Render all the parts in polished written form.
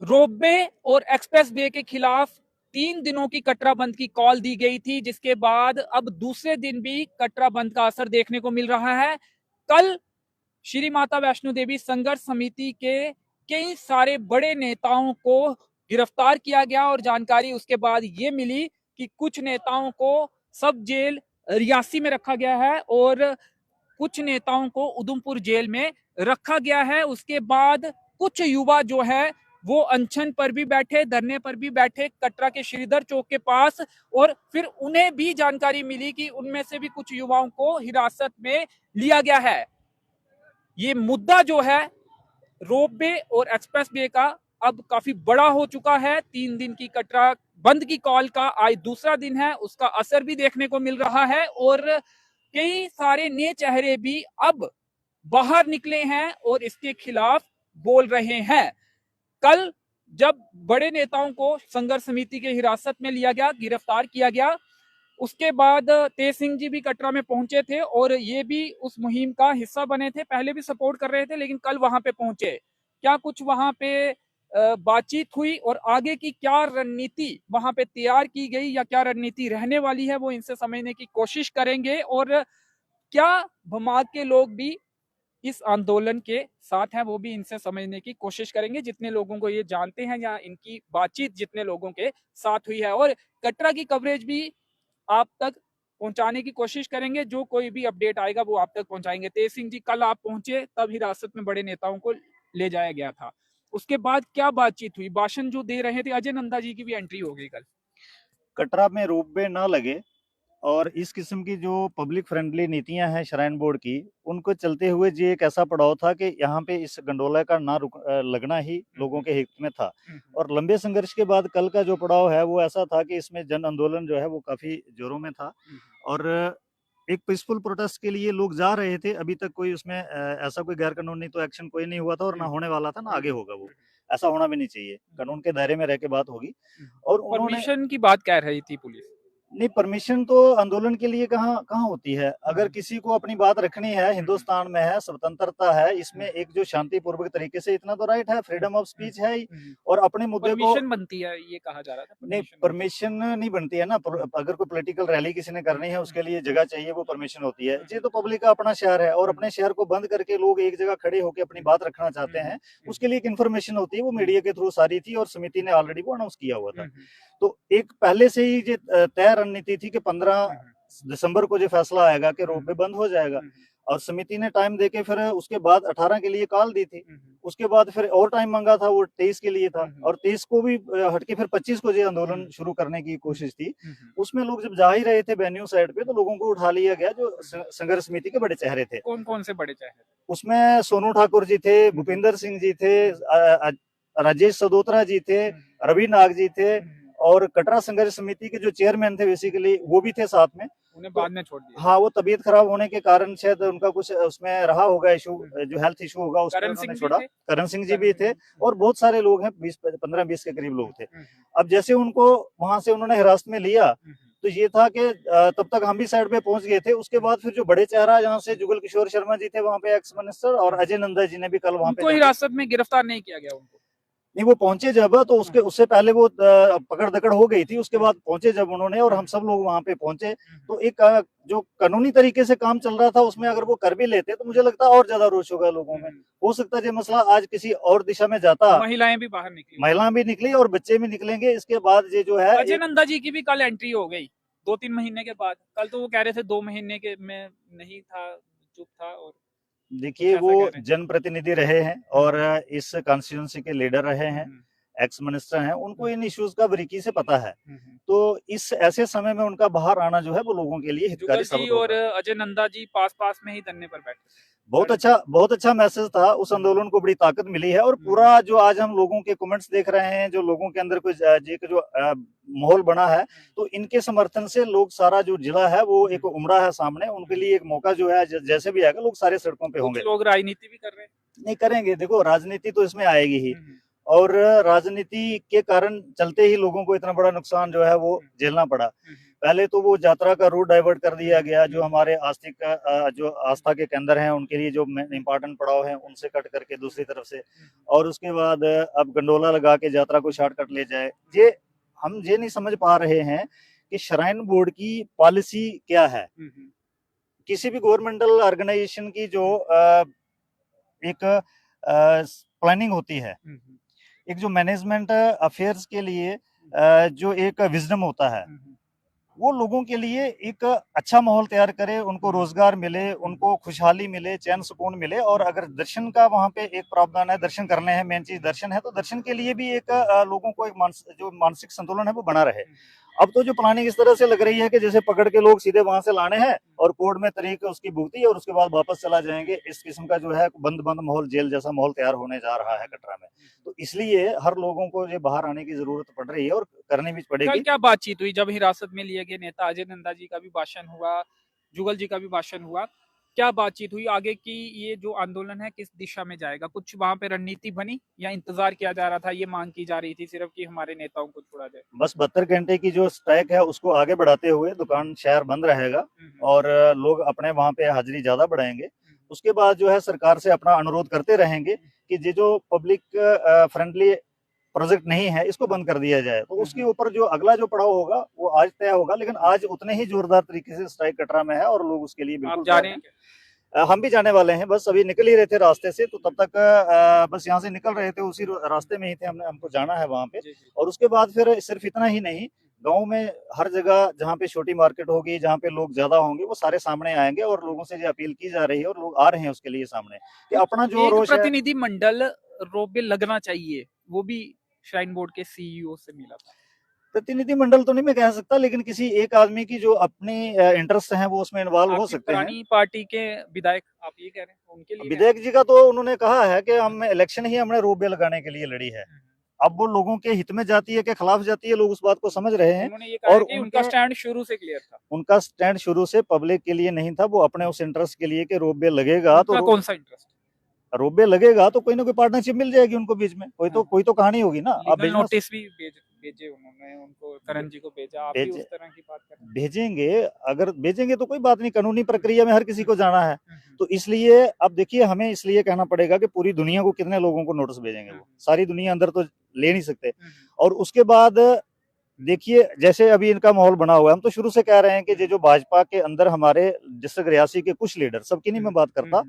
Ropeway और express way के खिलाफ 3 दिनों की कटरा बंद की कॉल दी गई थी, जिसके बाद अब दूसरे दिन भी कटरा बंद का असर देखने को मिल रहा है। कल श्री माता वैष्णो देवी संघर्ष समिति के कई सारे बड़े नेताओं को गिरफ्तार किया गया और जानकारी उसके बाद ये मिली कि कुछ नेताओं को सब जेल रियासी में रखा गया है और कुछ नेताओं को उधमपुर जेल में रखा गया है। उसके बाद कुछ युवा जो है वो अनशन पर भी बैठे, धरने पर भी बैठे कटरा के श्रीधर चौक के पास, और फिर उन्हें भी जानकारी मिली कि उनमें से भी कुछ युवाओं को हिरासत में लिया गया है। ये मुद्दा जो है रोपवे और एक्सप्रेस वे का अब काफी बड़ा हो चुका है। 3 दिन की कटरा बंद की कॉल का आज दूसरा दिन है, उसका असर भी देखने को मिल रहा है और कई सारे नए चेहरे भी अब बाहर निकले हैं और इसके खिलाफ बोल रहे हैं। कल जब बड़े नेताओं को संघर्ष समिति के हिरासत में लिया गया, गिरफ्तार किया गया, उसके बाद तेज सिंह जी भी कटरा में पहुंचे थे और ये भी उस मुहिम का हिस्सा बने थे, पहले भी सपोर्ट कर रहे थे, लेकिन कल वहां पे पहुंचे। क्या कुछ वहां पे बातचीत हुई और आगे की क्या रणनीति वहां पे तैयार की गई या क्या रणनीति रहने वाली है, वो इनसे समझने की कोशिश करेंगे। और क्या भमाग के लोग भी इस आंदोलन के साथ हैं, वो भी इनसे समझने की कोशिश करेंगे, जितने लोगों को ये जानते हैं या इनकी बातचीत जितने लोगों के साथ हुई है। और कटरा की कवरेज भी आप तक पहुंचाने की कोशिश करेंगे, जो कोई भी अपडेट आएगा वो आप तक पहुंचाएंगे। तेज सिंह जी कल आप पहुंचे, तब हिरासत में बड़े नेताओं को ले जाया गया था। उसके बाद क्या बातचीत हुई? भाषण जो दे रहे थे अजय नंदा जी की भी एंट्री हो गई कल। कटरा में रोपवे ना लगे और इस किस्म की जो पब्लिक फ्रेंडली नीतियां हैं श्राइन बोर्ड की, उनको चलते हुए जी एक ऐसा पड़ाव था कि यहाँ पे इस गंडोला का ना लगना ही लोगों के हित में था। और लंबे संघर्ष के बाद कल का जो पड़ाव है वो ऐसा था कि इसमें जन आंदोलन जो है वो काफी जोरों में था और एक पीसफुल प्रोटेस्ट के लिए लोग जा रहे थे। अभी तक कोई उसमें ऐसा कोई गैर कानूनी तो एक्शन कोई नहीं हुआ था और ना होने वाला था, ना आगे होगा। वो ऐसा होना भी नहीं चाहिए, कानून के दायरे में रह के बात होगी। और उन्होंने परमिशन की बात कह रही थी पुलिस। नहीं, परमिशन तो आंदोलन के लिए कहाँ कहाँ होती है। अगर किसी को अपनी बात रखनी है, हिंदुस्तान में है, स्वतंत्रता है, इसमें एक जो शांतिपूर्वक तरीके से, इतना तो राइट है, फ्रीडम ऑफ स्पीच है और अपने मुद्दे को परमिशन बनती है ये कहा जा रहा था। नहीं, परमिशन नहीं बनती है ना। अगर कोई पॉलिटिकल रैली किसी ने करनी है उसके लिए जगह चाहिए, वो परमिशन होती है। ये तो पब्लिक का अपना शहर है और अपने शहर को बंद करके लोग एक जगह खड़े होकर अपनी बात रखना चाहते हैं, उसके लिए एक इन्फॉर्मेशन होती है, वो मीडिया के थ्रू सारी थी और समिति ने ऑलरेडी वो अनाउंस किया हुआ था। तो एक पहले से ही तय रणनीति थी कि 15 दिसंबर को जो फैसला आएगा कि रोपवे बंद हो जाएगा, और समिति ने टाइम देके फिर उसके बाद 18 के लिए कॉल दी थी। उसके बाद फिर और टाइम मांगा था, वो 23 के लिए था और 23 को भी हटके फिर 25 को जो आंदोलन शुरू करने की कोशिश थी। उसमें लोग जब जा ही रहे थे वेन्यू साइड पे, तो लोगों को उठा लिया गया जो संघर्ष समिति के बड़े चेहरे थे। कौन कौन से बड़े चेहरे? उसमें सोनू ठाकुर जी थे, भूपिंदर सिंह जी थे, राजेश सदोत्रा जी थे, रवि नाग जी थे और कटरा संघर्ष समिति के जो चेयरमैन थे बेसिकली वो भी थे साथ में। उन्हें बाद में छोड़ दिया। हाँ, वो तबीयत खराब होने के कारण शायद उनका कुछ उसमें रहा होगा इशू, जो हेल्थ इशू होगा, उसमें उन्होंने छोड़ा। करण सिंह जी भी थे और बहुत सारे लोग हैं, 15-20 के करीब लोग थे। अब जैसे उनको वहां से उन्होंने हिरासत में लिया, तो ये था कि तब तक हम भी साइड पे पहुंच गए थे। उसके बाद फिर जो बड़े चेहरा जहाँ से जुगल किशोर शर्मा जी थे वहां पे, एक्स मिनिस्टर, और अजय नंदा जी ने भी कल वहां पे हिरासत में गिरफ्तार नहीं किया गया। उनको नहीं, वो पहुंचे जब, तो उससे पहले वो पकड़ दकड़ हो गई थी। उसके बाद पहुंचे जब उन्होंने, और हम सब लोग वहां पे पहुंचे, तो एक जो कानूनी तरीके से काम चल रहा था उसमें अगर वो कर भी लेते तो मुझे लगता है और ज्यादा रोष होगा लोगों में। हो सकता है ये मसला आज किसी और दिशा में जाता। महिलाएं भी बाहर निकली, महिलाएं भी निकली और बच्चे भी निकलेंगे इसके बाद। ये जो है अजय नंदा जी की भी कल एंट्री हो गई 2-3 महीने के बाद। कल तो वो कह रहे थे 2 महीने के में नहीं था, चुप था। और देखिए, वो जनप्रतिनिधि रहे हैं और इस कॉन्स्टिट्यूंसी के लीडर रहे हैं, एक्स मिनिस्टर हैं, उनको इन इश्यूज का बारीकी से पता है। तो इस ऐसे समय में उनका बाहर आना जो है वो लोगों के लिए हितकारी साबित होगा। और अजय नंदा जी पास पास में ही धरने पर बैठे। बहुत अच्छा मैसेज था। उस आंदोलन को बड़ी ताकत मिली है और पूरा जो आज हम लोगों के कमेंट्स देख रहे हैं, जो लोगों के अंदर कुछ जो माहौल बना है, तो इनके समर्थन से लोग, सारा जो जिला है वो एक उमड़ा है सामने। उनके लिए एक मौका जो है, जैसे भी आएगा लोग सारे सड़कों पे होंगे। लोग राजनीति भी कर रहे हैं। नहीं करेंगे, देखो राजनीति तो इसमें आएगी ही, और राजनीति के कारण चलते ही लोगों को इतना बड़ा नुकसान जो है वो झेलना पड़ा। पहले तो वो यात्रा का रूट डाइवर्ट कर दिया गया, जो हमारे आस्तिक जो आस्था के केंद्र हैं उनके लिए जो इंपॉर्टेंट पड़ाव हैं उनसे कट करके दूसरी तरफ से, और उसके बाद अब गंडोला लगा के यात्रा को शॉर्टकट ले जाए। हम ये नहीं समझ पा रहे हैं कि श्राइन बोर्ड की पॉलिसी क्या है। किसी भी गवर्नमेंटल ऑर्गेनाइजेशन की जो एक प्लानिंग होती है, एक जो मैनेजमेंट अफेयर्स के लिए जो एक विजडम होता है, वो लोगों के लिए एक अच्छा माहौल तैयार करे, उनको रोजगार मिले, उनको खुशहाली मिले, चैन सुकून मिले। और अगर दर्शन का वहाँ पे एक प्रावधान है, दर्शन करने हैं, मेन चीज दर्शन है, तो दर्शन के लिए भी एक लोगों को एक जो मानसिक संतुलन है वो बना रहे। अब तो जो प्लानिंग इस तरह से लग रही है कि जैसे पकड़ के लोग सीधे वहां से लाने हैं और कोर्ट में तरीक उसकी भुगती और उसके बाद वापस चला जाएंगे। इस किस्म का जो है बंद बंद माहौल, जेल जैसा माहौल तैयार होने जा रहा है कटरा में। तो इसलिए हर लोगों को ये बाहर आने की जरूरत पड़ रही है और करनी भी पड़ेगी। कल क्या बातचीत हुई जब हिरासत में लिए गए नेता अजय नंदा जी का भी भाषण हुआ, जुगल जी का भी भाषण हुआ, क्या बातचीत हुई आगे की? ये जो आंदोलन है किस दिशा में जाएगा? कुछ वहां पे रणनीति बनी या इंतजार किया जा रहा था? ये मांग की जा रही थी सिर्फ कि हमारे नेताओं को छोड़ा जाए। बस 72 घंटे की जो स्ट्राइक है उसको आगे बढ़ाते हुए दुकान शहर बंद रहेगा और लोग अपने वहां पे हाजिरी ज्यादा बढ़ाएंगे। उसके बाद जो है सरकार से अपना अनुरोध करते रहेंगे कि ये जो पब्लिक फ्रेंडली प्रोजेक्ट नहीं है इसको बंद कर दिया जाए। तो उसके ऊपर जो अगला जो पड़ाव होगा वो आज तय होगा, लेकिन आज उतने ही जोरदार तरीके से स्ट्राइक कटरा में है और लोग उसके लिए बिल्कुल जा रहे हैं। हम भी जाने वाले हैं, बस अभी निकल ही रहे थे रास्ते से, तो तब तक बस यहाँ से निकल रहे थे, उसी रास्ते में ही थे, हमको जाना है वहां पे। और उसके बाद फिर सिर्फ इतना ही नहीं, गांव में हर जगह जहाँ पे छोटी मार्केट होगी, जहाँ पे लोग ज्यादा होंगे, वो सारे सामने आएंगे और लोगों से जो अपील की जा रही है और लोग आ रहे हैं उसके लिए सामने कि अपना जो रोष है। प्रतिनिधि मंडल रोबे लगना चाहिए, वो भी श्राइन बोर्ड के सीईओ से मिला था। प्रतिनिधि मंडल तो नहीं मैं कह सकता, लेकिन किसी एक आदमी की जो अपनी इंटरेस्ट है वो उसमें इन्वॉल्व हो सकते हैं। पुरानी पार्टी के विधायक आप ये कह रहे हैं उनके लिए? विधायक जी का तो उन्होंने कहा है कि हम इलेक्शन ही हमने रोबे लगाने के लिए लड़ी है। अब वो लोगों के हित में जाती है कि खिलाफ जाती है, लोग उस बात को समझ रहे हैं। उन्होंने ये कहा और कि उनका स्टैंड शुरू से क्लियर था। उनका स्टैंड शुरू से पब्लिक के लिए नहीं था, वो अपने उस इंटरेस्ट के लिए कि रोबे लगेगा तो कौन सा इंटरेस्ट? रोबे लगेगा तो कोई ना कोई पार्टनरशिप मिल जाएगी उनको बीच में, कोई तो कहानी होगी ना। अब नोटिस भी भेजे उन्होंने, उनको करण जी को भेजा, आप भी उस तरह की बात कर रहे हैं? भेजेंगे, अगर भेजेंगे तो कोई बात नहीं, कानूनी प्रक्रिया में हर किसी को जाना है। तो इसलिए अब देखिए हमें इसलिए कहना पड़ेगा कि पूरी दुनिया को कितने लोगों को नोटिस भेजेंगे, वो सारी दुनिया अंदर तो ले नहीं सकते। और उसके बाद देखिए जैसे अभी इनका माहौल बना हुआ है, हम तो शुरू से कह रहे हैं कि जो भाजपा के अंदर हमारे डिस्ट्रिक्ट रियासी के कुछ लीडर, सबकी नहीं मैं बात करता,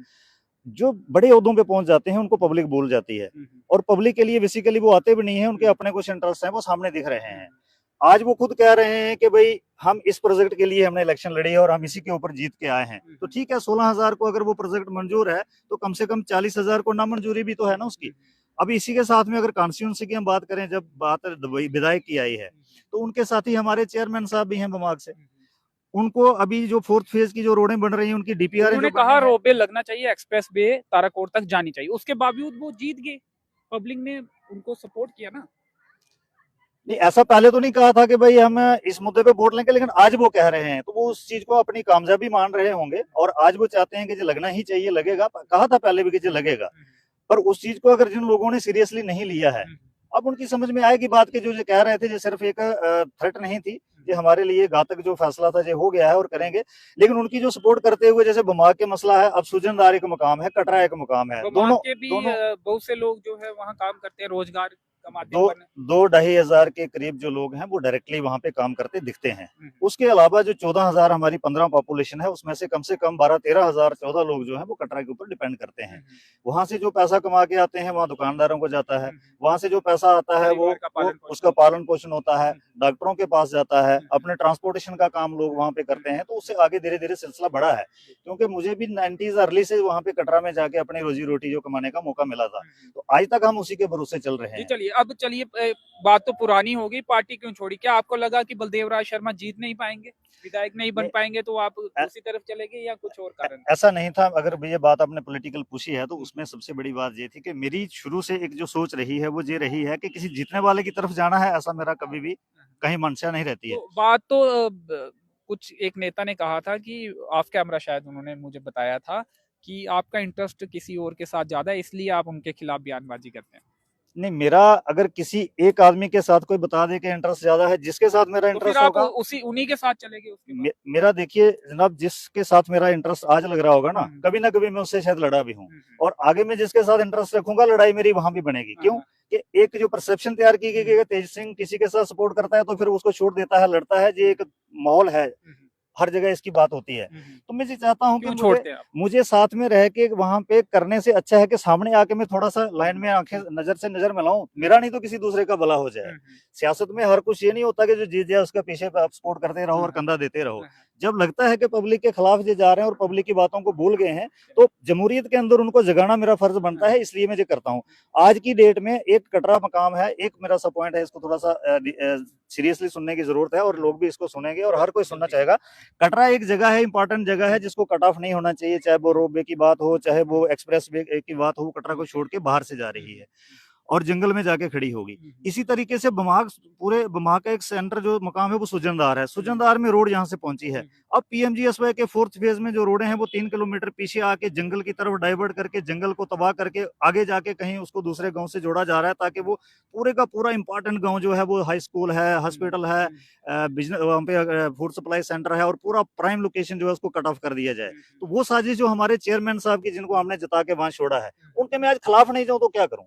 जो बड़े ओहदों पे पहुंच जाते हैं उनको पब्लिक भूल जाती है और पब्लिक के लिए बेसिकली वो आते भी नहीं है, उनके अपने कुछ इंटरेस्ट हैं वो सामने दिख रहे हैं। आज वो खुद कह रहे हैं कि भाई हम इस प्रोजेक्ट के लिए हमने इलेक्शन लड़ी है और हम इसी के ऊपर जीत के आए हैं। तो ठीक है, 16,000 को अगर वो प्रोजेक्ट मंजूर है तो कम से कम 40,000 को नामंजूरी भी तो है ना उसकी। अभी इसी के साथ में अगर कॉन्स्टिट्यूंसी की हम बात करें, जब बात विधायक की आई है तो उनके साथ ही हमारे चेयरमैन साहब भी हैं बमाग से, उनको अभी जो 4th फेज की जो रोडें बन रही हैं उनकी डीपीआर उन्होंने कहा रोपवे लगना चाहिए, एक्सप्रेस वे ताराकोट तक जानी चाहिए, उसके बावजूद वो जीत गए, पब्लिक ने उनको सपोर्ट किया ना। नहीं, ऐसा पहले तो नहीं कहा था कि भाई हम इस मुद्दे पे वोट लेंगे, लेकिन आज वो कह रहे हैं तो वो उस चीज को अपनी कामयाबी मान रहे होंगे और आज वो चाहते हैं कि जो लगना ही चाहिए लगेगा। कहा था पहले भी कि जो लगेगा, पर उस चीज को अगर जिन लोगों ने सीरियसली नहीं लिया है, अब उनकी समझ में आएगी बात के जो कह रहे थे, जो सिर्फ एक थ्रेट नहीं थी, ये हमारे लिए घातक जो फैसला था जो हो गया है और करेंगे। लेकिन उनकी जो सपोर्ट करते हुए, जैसे बमाग के मसला है, अब सुजनदार एक मुकाम है, कटरा एक मुकाम है, दोनों के भी बहुत से लोग जो है वहाँ काम करते हैं, रोजगार दो ढाई हजार के करीब जो लोग हैं वो डायरेक्टली वहां पे काम करते दिखते हैं। उसके अलावा जो 14,000 हमारी 15 पॉपुलेशन है, उसमें से कम 12-13 हजार 14 लोग जो हैं वो कटरा के ऊपर डिपेंड करते हैं। वहां से जो पैसा कमा के आते हैं वहाँ दुकानदारों को जाता है, वहां से जो पैसा आता है वो उसका पालन पोषण होता है, डॉक्टरों के पास जाता है, अपने ट्रांसपोर्टेशन का काम लोग वहां पे करते हैं। तो उससे आगे धीरे धीरे सिलसिला बढ़ा है, क्योंकि मुझे भी 90s अर्ली से वहां पे कटरा में जाके अपनी रोजी रोटी जो कमाने का मौका मिला था, तो आज तक हम उसी के भरोसे चल रहे हैं। अब चलिए, बात तो पुरानी होगी, पार्टी क्यों छोड़ी? क्या आपको लगा कि बलदेव राज शर्मा जीत नहीं पाएंगे, विधायक नहीं बन पाएंगे, तो आप उसी तरफ चले गए या कुछ और कारण? ऐसा नहीं था। अगर ये बात आपने पॉलिटिकल पूछी है तो उसमें सबसे बड़ी बात ये थी कि मेरी शुरू से एक जो सोच रही है वो ये रही है कि किसी जीतने वाले की तरफ जाना है, ऐसा मेरा कभी भी कहीं मंशा नहीं रहती है। तो बात तो कुछ एक नेता ने कहा था कि ऑफ कैमरा, शायद उन्होंने मुझे बताया था कि आपका इंटरेस्ट किसी और के साथ ज्यादा है, इसलिए आप उनके खिलाफ बयानबाजी करते हैं। नहीं, मेरा अगर किसी एक आदमी के साथ कोई बता दे कि इंटरेस्ट ज्यादा है, जिसके साथ मेरा तो फिर इंटरेस्ट आप होगा, उसी उन्हीं के साथ चलेंगे उसके बाद? मेरा देखिए जनाब, जिसके साथ मेरा इंटरेस्ट आज लग रहा होगा ना, कभी ना कभी मैं उससे शायद लड़ा भी हूँ, और आगे मैं जिसके साथ इंटरेस्ट रखूंगा लड़ाई मेरी वहां भी बनेगी। क्यों कि एक जो परसेप्शन तैयार की गई कि तेज सिंह किसी के साथ सपोर्ट करता है तो फिर उसको छोड़ देता है, लड़ता है, ये एक माहौल है, हर जगह इसकी बात होती है। तो मैं ये चाहता हूँ कि मुझे साथ में रह के वहां पे करने से अच्छा है कि सामने आके मैं थोड़ा सा लाइन में आंखें नजर से नजर मिलाऊं, मेरा नहीं तो किसी दूसरे का भला हो जाए। सियासत में हर कुछ ये नहीं होता कि जो जीत जाए उसका पीछे आप सपोर्ट करते रहो और कंधा देते रहो। जब लगता है कि पब्लिक के खिलाफ ये जा रहे हैं और पब्लिक की बातों को भूल गए हैं, तो जमहूरियत के अंदर उनको जगाना मेरा फर्ज बनता है, इसलिए मैं ये करता हूँ। आज की डेट में एक कटरा मकाम है, एक मेरा सा पॉइंट है, इसको थोड़ा सा सीरियसली सुनने की जरूरत है, और लोग भी इसको सुनेंगे और हर कोई सुनना चाहेगा। कटरा एक जगह है, इंपॉर्टेंट जगह है, जिसको कट ऑफ नहीं होना चाहिए, चाहे वो रोप वे की बात हो, चाहे वो एक्सप्रेस वे की बात हो, कटरा को छोड़ के बाहर से जा रही है और जंगल में जाके खड़ी होगी। इसी तरीके से बमाग, पूरे बमाग का एक सेंटर जो मकाम है वो सुजनदार है, सुजनदार में रोड यहाँ से पहुंची है। अब पीएमजीएसवाई के 4th फेज में जो रोडें हैं वो 3 किलोमीटर पीछे आके जंगल की तरफ डाइवर्ट करके, जंगल को तबाह करके आगे जाके कहीं उसको दूसरे गांव से जोड़ा जा रहा है, ताकि वो पूरे का पूरा इंपॉर्टेंट गांव जो है वो हाई स्कूल है, हॉस्पिटल है, बिजनेस, वहाँ पे फूड सप्लाई सेंटर है, और पूरा प्राइम लोकेशन जो है उसको कट ऑफ कर दिया जाए। तो वो साजिश जो हमारे चेयरमैन साहब की, जिनको हमने जिता के वहां छोड़ा है, उनके मैं आज खिलाफ नहीं जाऊं तो क्या करूं।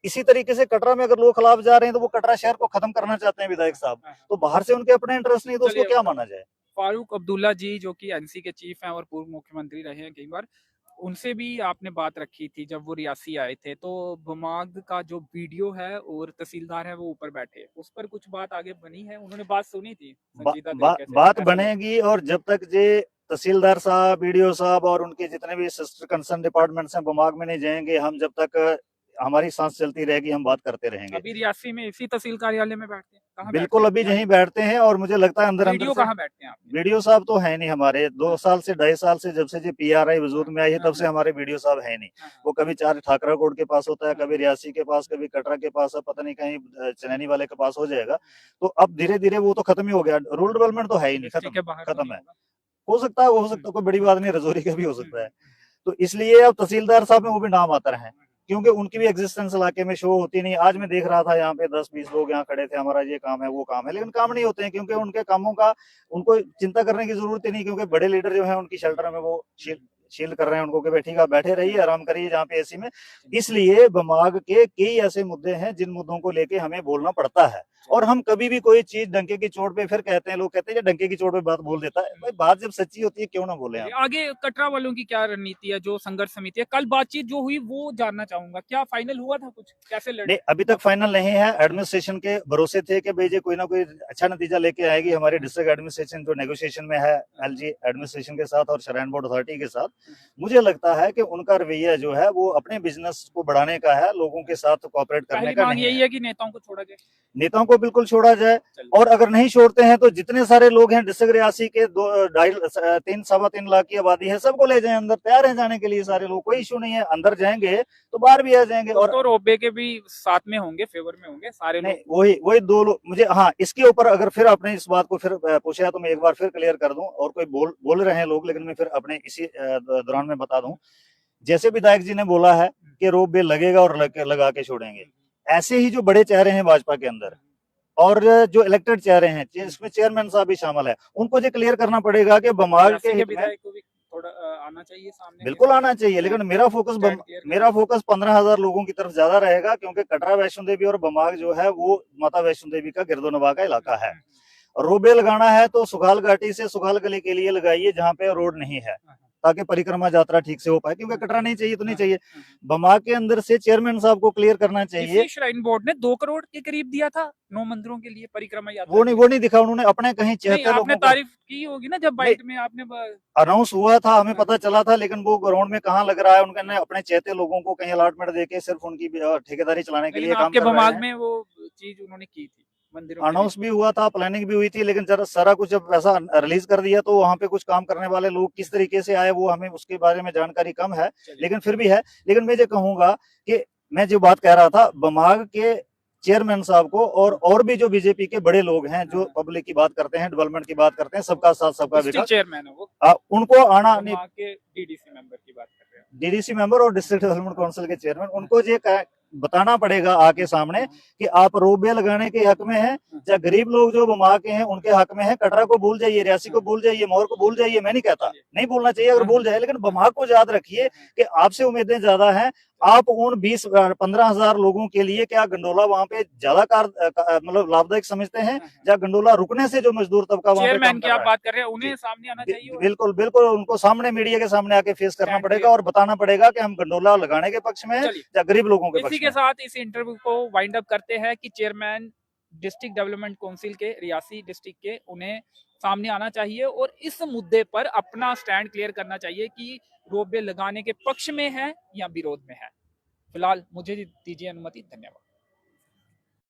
इसी तरीके से कटरा में अगर लोग खिलाफ जा रहे हैं तो वो कटरा शहर को खत्म करना चाहते हैं विधायक साहब, तो बाहर से उनके अपने इंटरेस्ट नहीं, तो उसको क्या माना जाए। फारूक अब्दुल्ला जी जो कि एनसी के चीफ हैं और पूर्व मुख्यमंत्री रहे हैं कई बार, उनसे भी आपने बात रखी थी जब वो रियासी आए थे, तो बमाग का जो वीडियो है और तहसीलदार है वो ऊपर बैठे, उस पर कुछ बात आगे बनी है? उन्होंने बात सुनी थी बात बनेगी, और जब तक ये तहसीलदार साहब, बीडीओ साहब और उनके जितने भी सिस्टर कंसर्न डिपार्टमेंट्स हैं बमाग में नहीं जाएंगे, हम जब तक हमारी सांस चलती रहेगी हम बात करते रहेंगे। अभी रियासी में इसी तहसील कार्यालय में बैठते हैं? कहाँ बिल्कुल, अभी यहीं बैठते हैं, और मुझे लगता है अंदर वीडियो कहाँ बैठते हैं आप? वीडियो साहब तो है नहीं हमारे, 2 साल से 2.5 साल से जब से जी पीआरआई वजूद में आई है तब से हमारे वीडियो साहब है नहीं। वो कभी 4 ठाकरा कोट के पास होता है, कभी रियासी के पास, कभी कटरा के पास, अब पता नहीं कहीं चनैनी वाले के पास हो जाएगा। तो अब धीरे धीरे वो तो खत्म ही हो गया, रूरल डेवलपमेंट तो है ही नहीं, खत्म है। हो सकता है, कोई बड़ी बात नहीं, रजौरी का भी हो सकता है। तो इसलिए अब तहसीलदार साहब में वो भी नाम आता है, क्योंकि उनकी भी एग्जिस्टेंस इलाके में शो होती नहीं। आज मैं देख रहा था यहाँ पे 10-20 लोग यहाँ खड़े थे, हमारा ये काम है वो काम है, लेकिन काम नहीं होते हैं, क्योंकि उनके कामों का उनको चिंता करने की जरूरत ही नहीं, क्योंकि बड़े लीडर जो है उनकी शेल्टर में वो शील्ड कर रहे हैं उनको कि भाई ठीक है बैठे रहिए, आराम करिए जहाँ पे एसी में। इसलिए बमाग के कई ऐसे मुद्दे हैं जिन मुद्दों को लेके हमें बोलना पड़ता है, और हम कभी भी कोई चीज डंके की चोट पे फिर कहते हैं, लोग कहते हैं डंके की चोट पे बात बोल देता है, भाई बात जब सच्ची होती है क्यों ना बोले। आगे कटरा वालों की क्या रणनीति है, जो संघर्ष समिति है, कल बातचीत जो हुई वो जानना चाहूंगा, क्या फाइनल हुआ था कुछ, कैसे लड़े? अभी तक फाइनल नहीं है, एडमिनिस्ट्रेशन के भरोसे थे कि भाई ये कोई ना कोई अच्छा नतीजा लेके आएगी। हमारी डिस्ट्रिक्ट एडमिनिस्ट्रेशन जो नेगोशिएशन में है एलजी एडमिनिस्ट्रेशन के साथ और श्राइन बोर्ड अथॉरिटी के साथ, मुझे लगता है कि उनका रवैया जो है वो अपने बिजनेस को बढ़ाने का है, लोगों के साथ कोऑपरेट करने का नहीं है। यही है कि नेताओं को छोड़ा जाए, नेताओं को बिल्कुल छोड़ा जाए, और अगर नहीं छोड़ते हैं तो जितने सारे लोग हैं डिस्ट्रिक्ट रियासी के 3-3.25 लाख की आबादी है, सबको ले जाएं अंदर, तैयार है जाने के लिए सारे लोग, कोई इशू नहीं है, अंदर जाएंगे तो बाहर भी आ जाएंगे। और तो रोबे के भी साथ में होंगे, फेवर में होंगे सारे नहीं, वही 2 लोग मुझे, हाँ इसके ऊपर अगर फिर आपने इस बात को फिर पूछा है तो मैं एक बार फिर क्लियर कर दूं, और कोई बोल रहे हैं लोग, लेकिन मैं फिर अपने इसी दौरान में बता दूं। जैसे विधायक जी ने बोला है कि रोप वे लगेगा और लगा के छोड़ेंगे, ऐसे ही जो बड़े चेहरे हैं भाजपा के अंदर और जो इलेक्टेड चेहरे हैं, इसमें चेयरमैन साहब भी शामिल है, उनको ये क्लियर करना पड़ेगा कि बमाग के विधायक को भी थोड़ा आना चाहिए सामने। बिल्कुल आना चाहिए, लेकिन मेरा फोकस 15,000 लोगों की तरफ ज्यादा रहेगा, क्योंकि कटरा वैष्णो देवी और बमाग जो है वो माता वैष्णो देवी का गिरदोनवा का इलाका है। रोबे लगाना है तो सुखाल घाटी से सुखाल गली के लिए लगाइए जहाँ पे रोड नहीं है, ताकि परिक्रमा यात्रा ठीक से हो पाए, क्योंकि कटरा नहीं चाहिए तो नहीं चाहिए। बमाग के अंदर से चेयरमैन साहब को क्लियर करना चाहिए। श्राइन बोर्ड ने 2 करोड़ के करीब दिया था 9 मंदिरों के लिए परिक्रमा यात्रा, वो नहीं दिखा उन्होंने, अपने कहीं चहते लोगों को तारीफ की होगी ना जब बाइट में आपने अनाउंस हुआ था, हमें पता चला था, लेकिन वो ग्राउंड में कहाँ लग रहा है, उन्होंने अपने चहते लोगों को कहीं अलॉटमेंट देके सिर्फ उनकी ठेकेदारी चलाने के लिए काम कर रहे हैं। में वो चीज उन्होंने की थी, अनाउंस भी हुआ था, प्लानिंग भी हुई थी, लेकिन जरा सारा कुछ जब पैसा रिलीज कर दिया तो वहाँ पे कुछ काम करने वाले लोग किस तरीके से आए वो हमें उसके बारे में जानकारी कम है, लेकिन फिर भी है। लेकिन मैं ये कहूंगा कि मैं जो बात कह रहा था, बमाग के चेयरमैन साहब को और भी जो बीजेपी के बड़े लोग हैं जो पब्लिक की बात करते हैं, डेवलपमेंट की बात करते हैं, सबका साथ सबका विकास, चेयरमैन है वो, उनको आना नहीं, डीडीसी मेंबर की बात कर रहे हैं, डीडीसी मेंबर और डिस्ट्रिक्ट डेवलपमेंट काउंसिल के चेयरमैन, उनको ये बताना पड़ेगा आके सामने कि आप रोपवे लगाने के हक में हैं या गरीब लोग जो बमा के हैं उनके हक में है। कटरा को भूल जाइए, रियासी को भूल जाइए, मोर को भूल जाइए, मैं नहीं कहता नहीं भूलना चाहिए अगर भूल जाए, लेकिन बमा को याद रखिए कि आपसे उम्मीदें ज्यादा हैं। आप उन 20-15 हजार लोगों के लिए क्या गंडोला वहां पे ज्यादा मतलब लाभदायक समझते हैं, या गंडोला रुकने से जो मजदूर तबका वहां पे चेयरमैन काम की कर आप रहा है? बात कर रहे हैं, उन्हें सामने आना चाहिए और बिल्कुल बिल्कुल, उनको सामने मीडिया के सामने आके फेस करना Stand पड़ेगा clear। और बताना पड़ेगा कि हम गंडोला लगाने के पक्ष में हैं चलिए, या गरीब लोगों के इसी पक्ष के में। साथ इस इंटरव्यू को वाइंड अप करते हैं कि चेयरमैन डिस्ट्रिक्ट डेवलपमेंट काउंसिल के रियासी डिस्ट्रिक्ट के, उन्हें सामने आना चाहिए और इस मुद्दे पर अपना स्टैंड क्लियर करना चाहिए कि रोपवे लगाने के पक्ष में है या विरोध में है। फिलहाल मुझे दीजिए अनुमति, धन्यवाद।